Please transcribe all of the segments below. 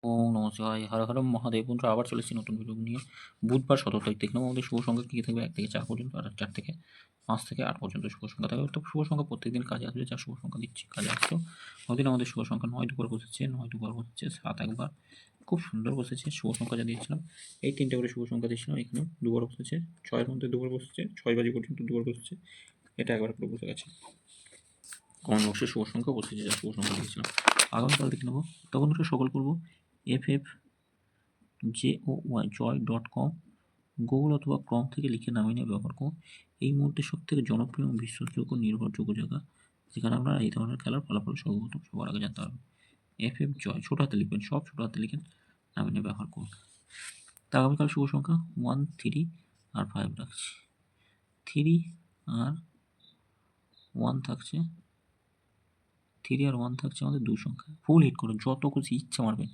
ওম নমঃ শিবায়। হর হর মহাদেব। বন্ধুরা আবার চলে এসেছি নতুন ভিডিও নিয়ে। বুধবার ১৭ তারিখ দেখলাম আমাদের শুভ সংখ্যা কী থাকবে ১ থেকে ৪ পর্যন্ত, আর ৪ থেকে ৫ থেকে ৮ পর্যন্ত শুভ সংখ্যা থাকবে। তো শুভ সংখ্যা প্রত্যেকদিন কাজে আসবে, যা শুভ সংখ্যা দিচ্ছি কাজে আসতো। ওদিন আমাদের শুভ সংখ্যা ৯ দুবার বসেছে, ৯ দুবার বসেছে, ৭ একবার, খুব সুন্দর বসেছে। শুভ সংখ্যা যা দিয়েছিলাম এই ৩টে করে শুভ সংখ্যা দিয়েছিলাম, এখানে দুবার বসেছে, ৬-এর মধ্যে দুবার বসেছে, ৬ বাজে পর্যন্ত দুবার বসেছে, এটা একবার করে বসে গেছে। কমেন্ট বক্সে শুভ সংখ্যা বসেছে, যা শুভ সংখ্যা দিয়েছিলাম। আগামীকাল দেখে নেবো। তখন ওটা সকল করবো FFJOY.com গুগল অথবা ক্রম থেকে লিখে নামিয়ে নিয়ে ব্যবহার করুন। এই মুহূর্তে সবথেকে জনপ্রিয় এবং বিশ্বাসযোগ্য নির্ভরযোগ্য জায়গা, যেখানে আপনারা এই ধরনের খেলার ফলাফল সর্বপ্রথম সবার আগে জানতে পারবেন। FF জয় ছোটো হাতে লিখবেন, সব ছোটো হাতে লিখেন, নামিয়ে নিয়ে ব্যবহার করুন। তা আগামীকাল শুভ সংখ্যা 1, 3 আর 5 রাখছি। 3 আর 1 থাকছে, 3 আর 1 থাকছে আমাদের 2 সংখ্যা। ফুল হিট করুন, যত খুশি ইচ্ছা মারবেন,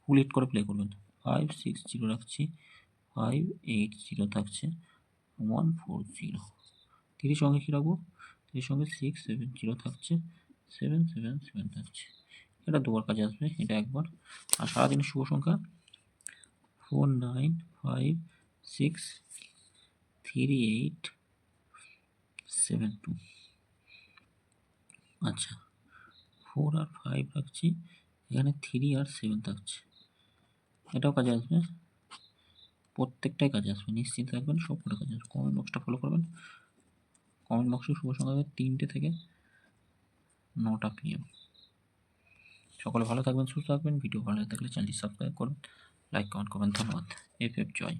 ফুল হিট করে প্লে করবেন। 5, 6, 0 রাখছি, 5, 8, 0 থাকছে, 1, 4, 0। 3 সঙ্গে কী রাখবো? 3 সঙ্গে 6, 7, 0 থাকছে, 7, 7, 7 থাকছে। এটা দুবার কাজে আসবে, এটা একবার। আর সারাদিনের শুভ সংখ্যা 4, 9, 5, 6, 3, 8, 7, 2। আচ্ছা, 4 আর 5 রাখছি, এখানে 3 আর 7 থাকছে, এটাও কাজে আসবে, প্রত্যেকটাই কাজে আসবে, নিশ্চিত থাকবেন সব কটা কাজে আসবে। কমেন্ট বক্সটা ফলো করবেন। কমেন্ট বক্সে শুভ সংখ্যা 3টে থেকে 9টা PM। সকলে ভালো থাকবেন, সুস্থ থাকবেন। ভিডিও ভালো লাগলে চ্যানেলটি সাবস্ক্রাইব করুন, লাইক কমেন্ট করবেন। ধন্যবাদ। FF জয়।